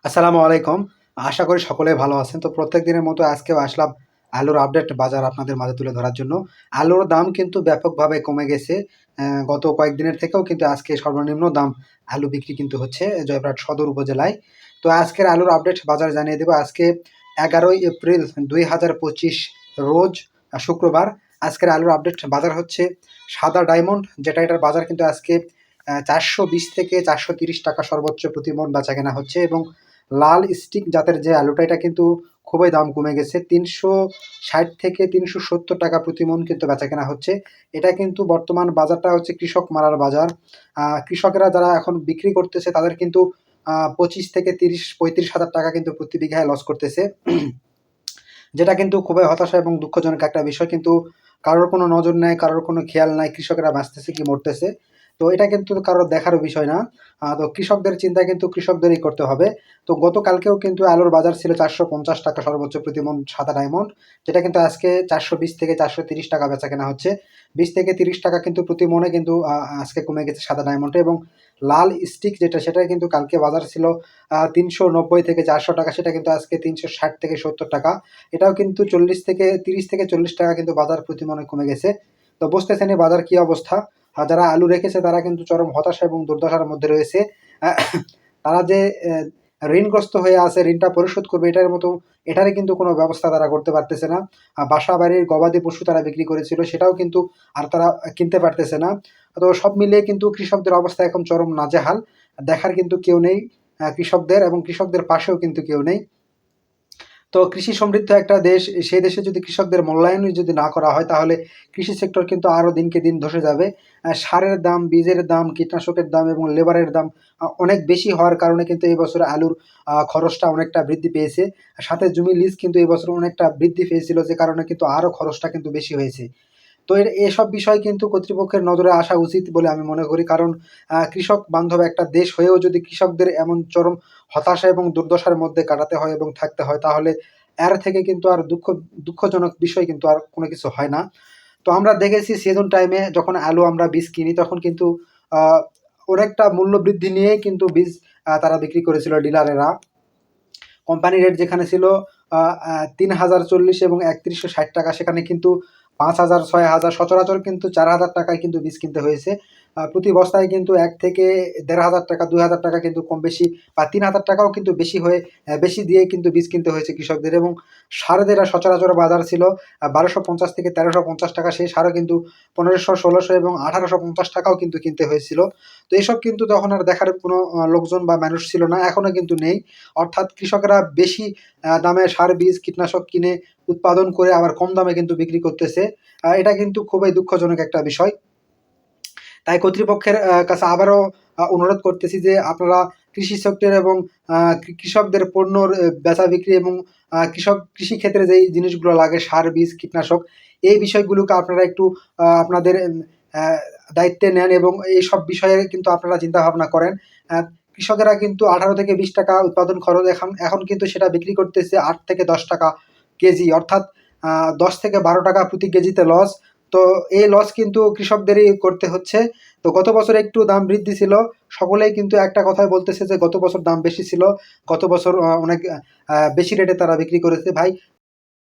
আসসালামু আলাইকুম। আশা করি সকলে ভালো আছেন। তো প্রত্যেক দিনের মতো আজকেও আসলাম আলুর আপডেট বাজার আপনাদের মাঝে তুলে ধরার জন্য। আলুর দাম কিন্তু ব্যাপকভাবে কমে গেছে। গত কয়েকদিনের থেকেও কিন্তু আজকে সর্বনিম্ন দাম আলু বিক্রি কিন্তু হচ্ছে জয়পুরহাট সদর উপজেলায়। তো আজকের আলুর আপডেট বাজার জানিয়ে দেব। আজকে ১১ই এপ্রিল ২০২৫ রোজ শুক্রবার। আজকের আলুর আপডেট বাজার হচ্ছে সাদা ডায়মন্ড, যেটা এটার বাজার কিন্তু আজকে ৪২০ থেকে ৪৩০ টাকা সর্বোচ্চ প্রতি মণ বেচাকেনা হচ্ছে, এবং লাল স্টিক জাতের যে আলুটা এটা কিন্তু খুবই দাম কমে গেছে। ৩৬০ থেকে ৩৭০ টাকা প্রতি মণ কিন্তু বেচাকেনা হচ্ছে। এটা কিন্তু বর্তমান বাজারটা হচ্ছে কৃষক মারার বাজার। কৃষকেরা যারা এখন বিক্রি করতেছে তাদের কিন্তু ২৫ থেকে ৩০-৩৫ হাজার টাকা কিন্তু প্রতি বিঘায় লস করতেছে। যেটা কিন্তু খুবই হতাশা এবং দুঃখজনক একটা বিষয়। কিন্তু কারোর কোনো নজর নাই, কারোর কোনো খেয়াল নাই কৃষকেরা বাঁচতেছে কি মরতেছে। তো এটা কিন্তু কারোর দেখারও বিষয় না। তো কৃষকদের চিন্তা কিন্তু কৃষকদেরই করতে হবে। তো গতকালকেও কিন্তু আলুর বাজার ছিল ৪৫০ টাকা সর্বোচ্চ প্রতি মণ সাদা ডায়মন্ড, যেটা কিন্তু আজকে ৪২০ থেকে ৪৩০ টাকা বেচাকেনা হচ্ছে। ২০ থেকে ৩০ টাকা কিন্তু প্রতি মণে কিন্তু আজকে কমে গেছে সাদা ডায়মন্ডে। এবং লাল স্টিক যেটা সেটা কিন্তু কালকে বাজার ছিল ৩৯০ থেকে ৪০০ টাকা, সেটা কিন্তু আজকে ৩৬০ থেকে ৭০ টাকা। এটাও কিন্তু ৩০ থেকে ৪০ টাকা কিন্তু বাজার প্রতি মণে কমে গেছে। তো বুঝতেছেনই বাজার কি অবস্থা। যারা আলু রেখেছে তারা কিন্তু চরম হতাশা এবং দুর্দশার মধ্যে রয়েছে। আহ, তারা যে ঋণগ্রস্ত হয়ে আছে, ঋণটা পরিশোধ করবে এটারই কিন্তু কোনো ব্যবস্থা তারা করতে পারতেছে না। বাসা বাড়ির গবাদি পশু তারা বিক্রি করেছিল, সেটাও কিন্তু আর তারা কিনতে পারতেছে না। তো সব মিলিয়ে কিন্তু কৃষকদের অবস্থা এখন চরম নাজেহাল। দেখার কিন্তু কেউ নেই কৃষকদের, এবং কৃষকদের পাশেও কিন্তু কেউ নেই। তো কৃষি সমৃদ্ধ একটা দেশ, সেই দেশে যদি কৃষকদের মূল্যায়নই যদি না করা হয় তাহলে কৃষি সেক্টর কিন্তু আরও দিনকে দিন ধসে যাবে। সারের দাম, বীজের দাম, কীটনাশকের দাম এবং লেবারের দাম অনেক বেশি হওয়ার কারণে কিন্তু এই বছর আলুর খরচটা অনেকটা বৃদ্ধি পেয়েছে। সাথে জমি লিজ কিন্তু এই বছর অনেকটা বৃদ্ধি পেয়েছিল, যে কারণে কিন্তু আরও খরচটা কিন্তু বেশি হয়েছে। তো এসব বিষয় কিন্তু কর্তৃপক্ষের নজরে আসা উচিত বলে আমি মনে করি। কারণ কৃষক বান্ধব একটা দেশ হয়েও যদি কৃষকদের এমন চরম হতাশা এবং দুর্দশার মধ্যে কাটাতে হয় এবং থাকতে হয়, তাহলে এর থেকে কিন্তু আর দুঃখজনক বিষয় কিন্তু আর কোনো কিছু হয় না। তো আমরা দেখেছি সিজন টাইমে যখন আলু আমরা বীজ কিনি তখন কিন্তু আহ, অনেকটা মূল্য বৃদ্ধি নিয়েই কিন্তু বীজ তারা বিক্রি করেছিল ডিলারেরা। কোম্পানি রেট যেখানে ছিল ৩০৪০ এবং ৩১৬০ টাকা, সেখানে কিন্তু ৫,০০০, ৬,০০০, সচরাচর কিন্তু ৪,০০০ টাকায় কিন্তু বীজ কিনতে হয়েছে। প্রতি বস্তায় কিন্তু ১ থেকে ১,৫০০ টাকা, ২,০০০ টাকা কিন্তু কম বেশি, বা ৩,০০০ টাকাও কিন্তু বেশি দিয়ে কিন্তু বীজ কিনতে হয়েছে কৃষকদের। এবং সারের যেটা সচরাচর বাজার ছিল ১২৫০ থেকে ১৩৫০ টাকা, সেই সারও কিন্তু ১৫০০, ১৬০০ এবং ১৮৫০ টাকাও কিন্তু কিনতে হয়েছিল। তো এসব কিন্তু তখন আর দেখার কোনো লোকজন বা মানুষ ছিল না, এখনও কিন্তু নেই। অর্থাৎ কৃষকেরা বেশি দামে সার, বীজ, কীটনাশক কিনে উৎপাদন করে আবার কম দামে কিন্তু বিক্রি করতেছে। এটা কিন্তু খুবই দুঃখজনক একটা বিষয়। তাই কর্তৃপক্ষের কাছে আবারও অনুরোধ করতেছি যে আপনারা কৃষি সেক্টর এবং কৃষকদের পণ্যর বেচা বিক্রি এবং কৃষি ক্ষেত্রে যেই জিনিসগুলো লাগে সার, বীজ, কীটনাশক, এই বিষয়গুলোকে আপনারা একটু আপনাদের দায়িত্বে নেন এবং এইসব বিষয়ে কিন্তু আপনারা চিন্তা ভাবনা করেন। কৃষকেরা কিন্তু ১৮ থেকে ২০ টাকা উৎপাদন খরচ, এখন কিন্তু সেটা বিক্রি করতেছে ৮ থেকে ১০ টাকা কেজি, অর্থাৎ ১০ থেকে ১২ টাকা প্রতি কেজিতে লস। তো এই লস কিন্তু কৃষকদেরই করতে হচ্ছে। তো গত বছর একটু দাম বৃদ্ধি ছিল, সকলেই কিন্তু একটা কথাই বলতেছে যে গত বছর দাম বেশি ছিল, গত বছর অনেক বেশি রেটে তারা বিক্রি করেছে। ভাই,